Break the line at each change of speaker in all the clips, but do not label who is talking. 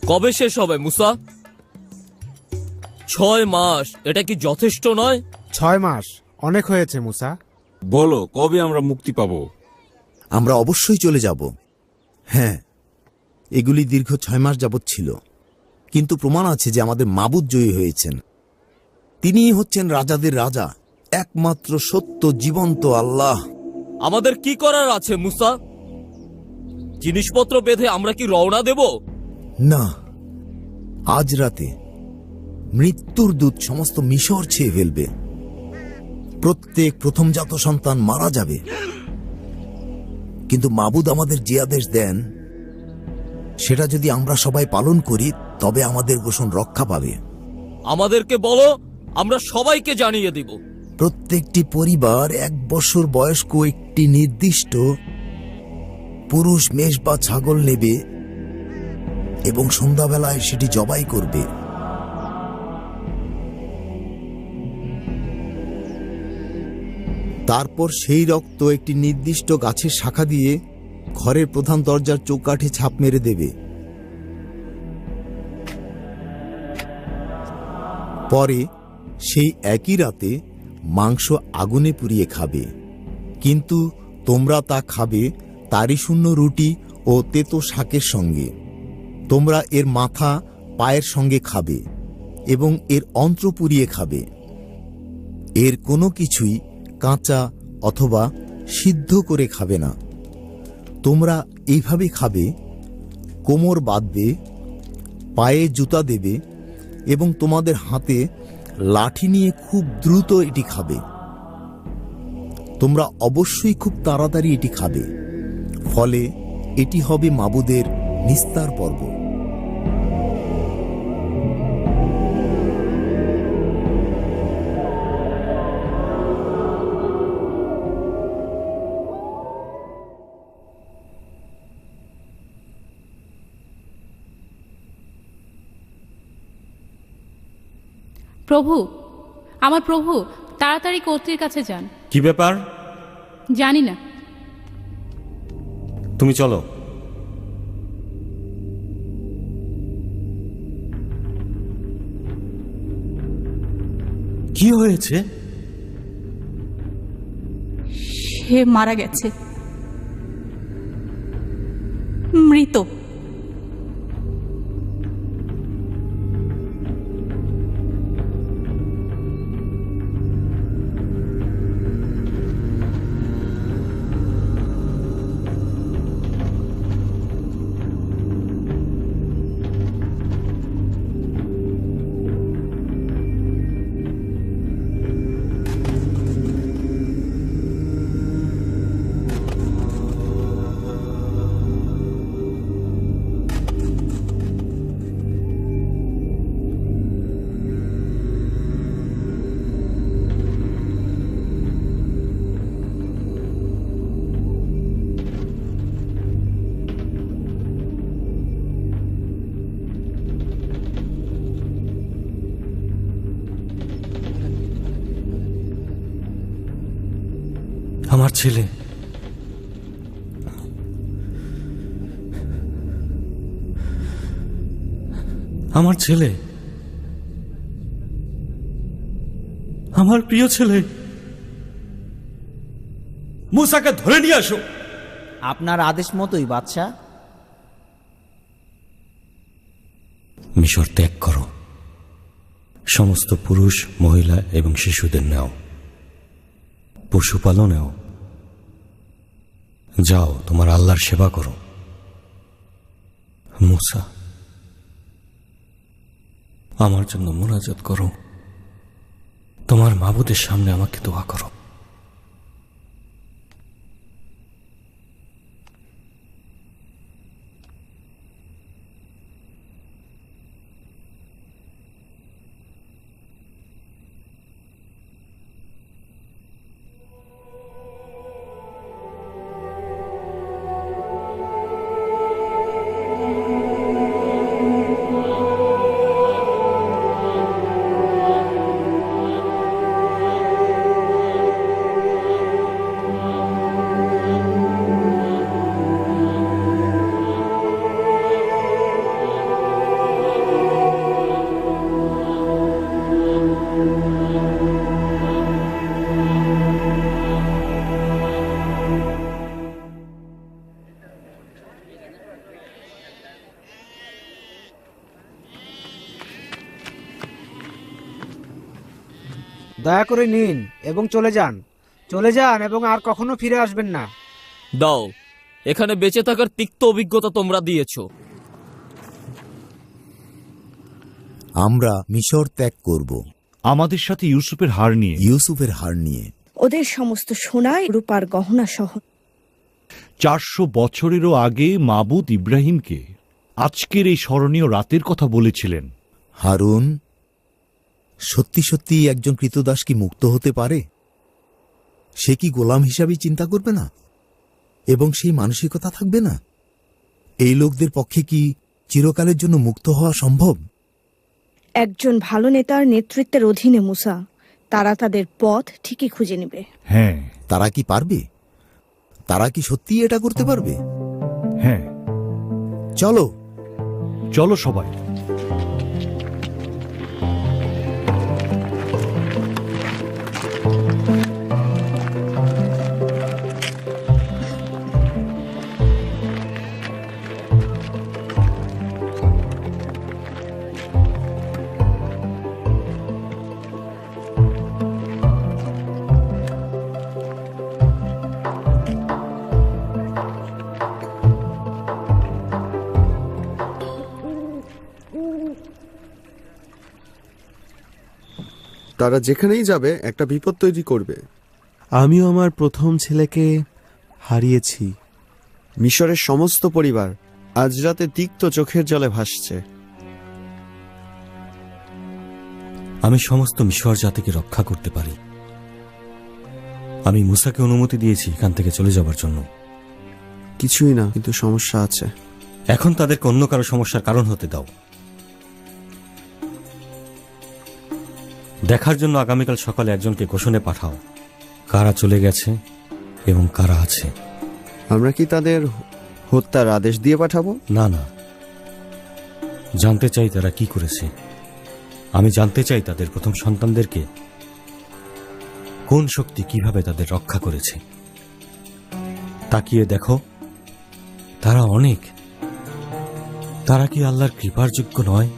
কবে শেষ হবে মুসা? 6 মাস, এটা কি যথেষ্ট নয়?
6 মাস অনেক হয়েছে মুসা।
বলো, কবে আমরা মুক্তি পাব?
আমরা অবশ্যই চলে যাব। হ্যাঁ, এগুলি দীর্ঘ 6 মাস যাবৎ ছিল, কিন্তু প্রমাণ আছে যে আমাদের মাবুদ জয়ী হয়েছেন। তিনিই হচ্ছেন রাজাদের রাজা, একমাত্র সত্য জীবন্ত আল্লাহ।
আমাদের কি করার আছে মুসা? জিনিসপত্র বেঁধে আমরা কি রওনা দেব?
না, আজ রাতে মৃত্যুর দূত সমস্ত মিশর ছেয়ে ফেলবে। প্রত্যেক প্রথমজাত সন্তান মারা যাবে, কিন্তু মাবুদ আমাদের যে আদেশ দেন সেটা যদি আমরা সবাই পালন করি তবে আমাদের গোষণ রক্ষা পাবে।
আমাদেরকে বলো, আমরা সবাইকে জানিয়ে দিব।
প্রত্যেকটি পরিবার 1 বছর বয়স্ক একটি নির্দিষ্ট পুরুষ মেষ বা ছাগল নেবে এবং সন্ধ্যাবেলায় সেটি জবাই করবে। তারপর সেই রক্ত একটি নির্দিষ্ট গাছের শাখা দিয়ে ঘরের প্রধান দরজার চৌকাঠে ছাপ মেরে দেবে। পরে সেই একই রাতে মাংস আগুনে পুড়িয়ে খাবে, কিন্তু তোমরা তা খাবে তারি শূন্য রুটি ও তেতো শাকের সঙ্গে। তোমরা এর মাথা পায়ের সঙ্গে খাবে এবং এর অন্ত্র পুড়িয়ে খাবে। এর কোনো কিছুই কাঁচা অথবা সিদ্ধ করে খাবে না। তোমরা এইভাবে খাবে, কোমর বাঁধবে, পায়ে জুতা দেবে এবং তোমাদের হাতে লাঠি নিয়ে খুব দ্রুত এটি খাবে। তোমরা অবশ্যই খুব তাড়াতাড়ি এটি খাবে, ফলে এটি হবে মাবুদের নিস্তার পর্ব।
প্রভু, আমার প্রভু, তাড়াতাড়ি কর্ত্রীর কাছে যান।
কি ব্যাপার?
জানি না।
তুমি চলো। কি হয়েছে?
সে মারা গেছে, মৃত।
আমার ছেলে, আমার ছেলে, আমার প্রিয় ছেলে। মুসাকে ধরে নিয়ে আসো।
আপনার আদেশ মতোই বাদশা।
মিশর ত্যাগ করো, সমস্ত পুরুষ, মহিলা এবং শিশুদের নাও, পশুপালনেও যাও, তোমার আল্লাহর সেবা করো। মুসা, আমার জন্য মুনাজাত করো, তোমার মাবুদের সামনে আমাকে দোয়া করো।
দয়া করে নিন এবং চলে যান। চলে যান এবং আর কখনো ফিরে আসবেন না।
দাও, এখানে বেঁচে থাকার তিক্ত অভিজ্ঞতা তোমরা দিয়েছো।
আমরা মিশর ত্যাগ করব
আমাদের সাথে ইউসুফের হার নিয়ে।
ইউসুফের হার নিয়ে।
ওদের সমস্ত সোনায় রূপার গহনা সহ।
400 বছরেরও আগে মাবুদ ইব্রাহিমকে আজকের এই স্মরণীয় রাতের কথা বলেছিলেন।
হারুন, সত্যি সত্যি একজন কৃতদাস কি মুক্ত হতে পারে? সে কি গোলাম হিসাবে চিন্তা করবে না এবং সেই মানসিকতা থাকবে না? এই লোকদের পক্ষে কি চিরকালের জন্য মুক্ত হওয়া সম্ভব?
একজন ভালো নেতার নেতৃত্বের অধীনে মুসা, তারা তাদের পথ ঠিকই খুঁজে নেবে।
হ্যাঁ
তারা কি পারবে? তারা কি সত্যি এটা করতে পারবে?
হ্যাঁ,
চলো
চলো সবাই।
তারা যেখানেই যাবে একটা বিপদ তৈরি করবে।
আমিও আমার প্রথম ছেলেকে হারিয়েছি।
মিশরের সমস্ত পরিবার আজ রাতে তিক্ত চোখের জলে ভাসছে।
আমি সমস্ত মিশর জাতিকে রক্ষা করতে পারি। আমি মুসাকে অনুমতি দিয়েছি এখান থেকে চলে যাবার জন্য।
কিছুই না, কিন্তু সমস্যা আছে।
এখন তাদেরকে অন্য কারো সমস্যার কারণ হতে দাও। দেখার জন্য আগামীকাল সকালে একজনকে গোষণে পাঠাও, কারা চলে গেছে এবং কারা আছে।
আমরা কি তাদের হত্যার আদেশ দিয়ে পাঠাবো?
না না, জানতে চাই তারা কি করেছে। আমি জানতে চাই তাদের প্রথম সন্তানদেরকে কোন শক্তি কিভাবে তাদের রক্ষা করেছে। তাকিয়ে দেখো, তারা অনেক। তারা কি আল্লাহর কৃপার যোগ্য নয়?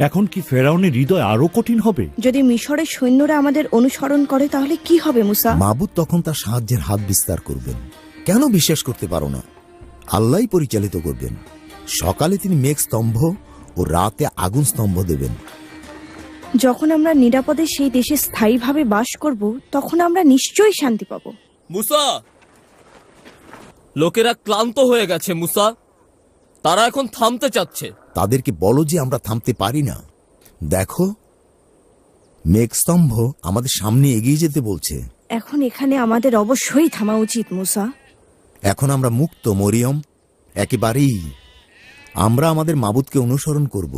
এখন কি ফেরাউনের হৃদয় আরো কঠিন হবে?
যদি মিশরের সৈন্যরা আমাদের অনুসরণ করে তাহলে কি হবে মুসা?
মাবুদ তখন তার সাহায্যের হাত বিস্তার করবেন। কেন বিশ্বাস করতে পারো না? আল্লাহই পরিচালিত করবেন। সকালে তিনি মেঘ স্তম্ভ ও রাতে আগুন স্তম্ভ দেবেন।
যখন আমরা নিরাপদে সেই দেশে স্থায়ীভাবে বাস করব, তখন আমরা নিশ্চয়ই শান্তি পাব।
মুসা, লোকেরা ক্লান্ত হয়ে গেছে মুসা। তারা এখন থামতে চাচ্ছে।
তাদেরকে বলো যে আমরা থামতে পারি না। দেখো, মেঘস্তম্ভ আমাদের সামনে এগিয়ে যেতে বলছে।
এখন এখানে আমাদের অবশ্যই থামা উচিত মুসা।
এখন আমরা মুক্ত মরিয়ম, একেবারেই। আমরা আমাদের মাবুদকে অনুসরণ করব।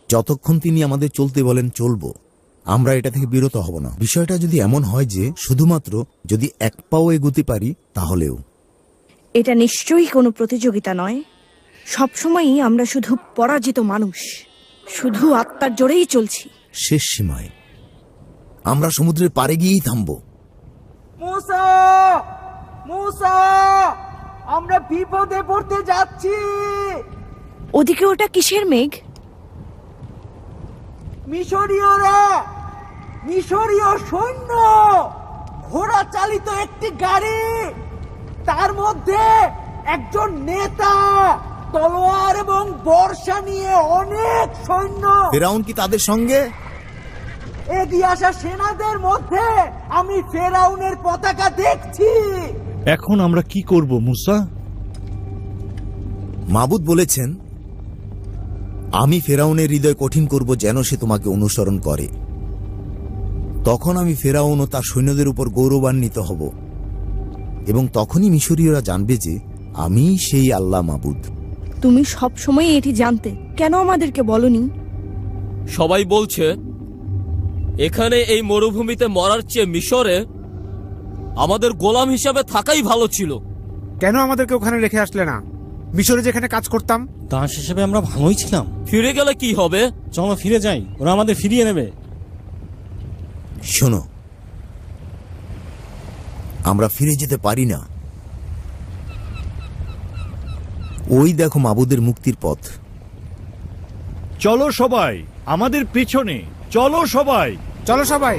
যতক্ষণ তিনি আমাদের চলতে বলেন চলব। আমরা এটা থেকে বিরত হব না। বিষয়টা যদি এমন হয় যে শুধুমাত্র যদি এক পাও এগোতে পারি, তাহলেও।
এটা নিশ্চয়ই কোনো প্রতিযোগিতা নয়। সবসময়ই আমরা শুধু পরাজিত মানুষ, শুধু আত্মার জোরেই চলছি।
শেষ সীমায় আমরা সমুদ্রের পাড়ে গিয়েই থামব।
মুসা, মুসা, আমরা বিপদে পড়তে যাচ্ছি।
ওদিকে ওটা কিসের মেঘ?
মিশরীয়রা, মিশরীয় সৈন্য, ঘোড়া চালিত একটি গাড়ি, তার মধ্যে একজন নেতা তলোয়ার এবং বর্শা নিয়ে অনেক সৈন্য।
ফেরাউন কি তাদের সঙ্গে?
এগিয়ে আসা সেনাদের মধ্যে আমি ফেরাউনের পতাকা দেখছি।
এখন আমরা কি করব মুসা?
মাবুদ বলেছেন, আমি ফেরাউনের হৃদয় কঠিন করব যেন সে তোমাকে অনুসরণ করে। তখন আমি ফেরাউন ও তার সৈন্যদের উপর গৌরবান্বিত হব এবং তখনই মিশরীয়রা জানবে যে আমি সেই আল্লাহ মাবুদ।
তুমি সবসময় এটি জানতে, কেন আমাদেরকে বলনি?
সবাই বলছে এখানে এই মরুভূমিতে মরার চেয়ে মিশরে আমাদের গোলাম হিসাবে থাকাই ভালো ছিল।
কেন আমাদেরকে ওখানে রেখে আসলে না? মিশরে যেখানে কাজ করতাম।
দাস হিসেবে আমরা ভালোই ছিলাম।
ফিরে গেলে কি হবে?
চলো ফিরে যাই, ওরা আমাদের ফিরিয়ে নেবে।
শোনো, আমরা ফিরে যেতে পারি না। ওই দেখো মাবুদের মুক্তির পথ।
চলো সবাই আমাদের পেছনে, চলো সবাই।
চলো সবাই।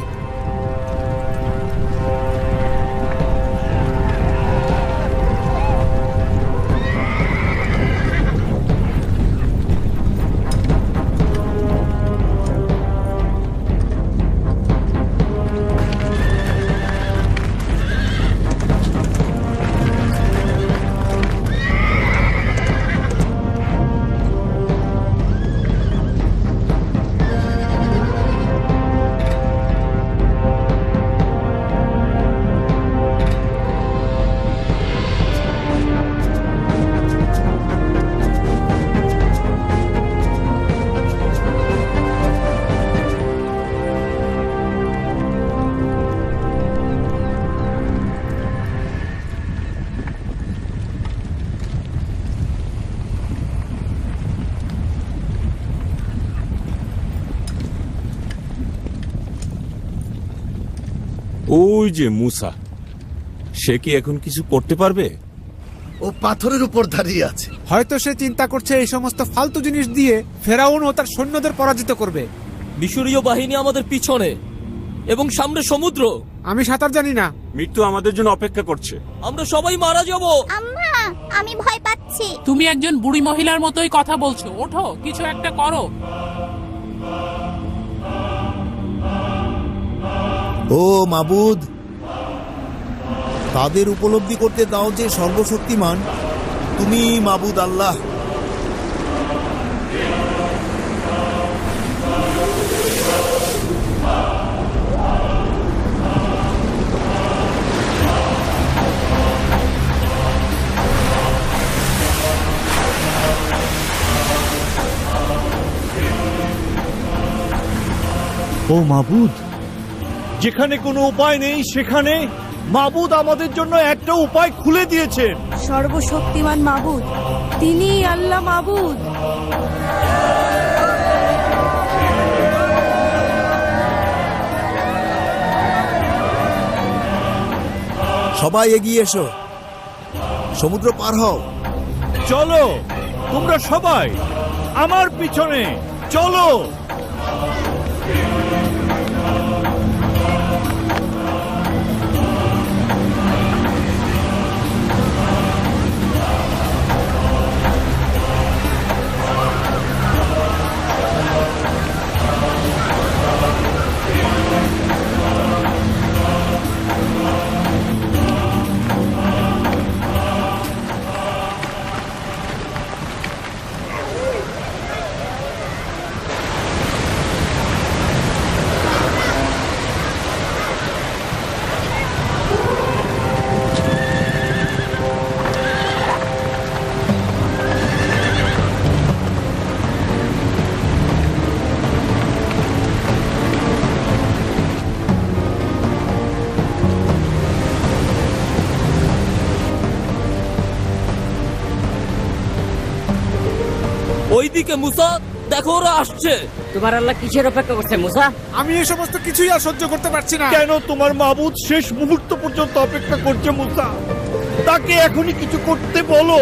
ওই যে মুসা, সে কি এখন কিছু করতে পারবে?
ও পাথরের উপর দাঁড়িয়ে আছে।
হয়তো সে চিন্তা করছে এই সমস্ত ফালতু জিনিস দিয়ে ফেরাউন ও তার সৈন্যদের পরাজিত করবে।
মিশরীয় বাহিনী আমাদের পিছনে এবং সামনে সমুদ্র।
আমি সাঁতার জানি না।
মৃত্যু আমাদের জন্য অপেক্ষা করছে।
আমরা সবাই মারা যাব।
আম্মা, আমি ভয় পাচ্ছি।
তুমি একজন বুড়ি মহিলার মতোই কথা বলছো, ওঠো, কিছু একটা করো।
ও মাবুদ, তাদের উপলব্ধি করতে দাও যে সর্বশক্তিমান তুমি মাবুদ আল্লাহ।
ও মাবুদ, যেখানে কোনো উপায় নেই সেখানে মাবুদ আমাদের জন্য একটা উপায় খুলে দিয়েছেন।
সর্বশক্তিমান মাবুদ, তিনি আল্লাহ মাবুদ।
সবাই এগিয়ে এসো, সমুদ্র পার হও।
চলো তোমরা সবাই আমার পিছনে চলো।
ওইদিকে মুসা, দেখো ওরা আসছে।
তোমার আল্লাহ কিসের অপেক্ষা করছে মুসা?
আমি এই সমস্ত কিছুই আর সহ্য করতে পারছি না।
কেন তোমার মাবুদ শেষ মুহূর্ত পর্যন্ত অপেক্ষা করছে মুসা? তাকে এখনই কিছু করতে বলো।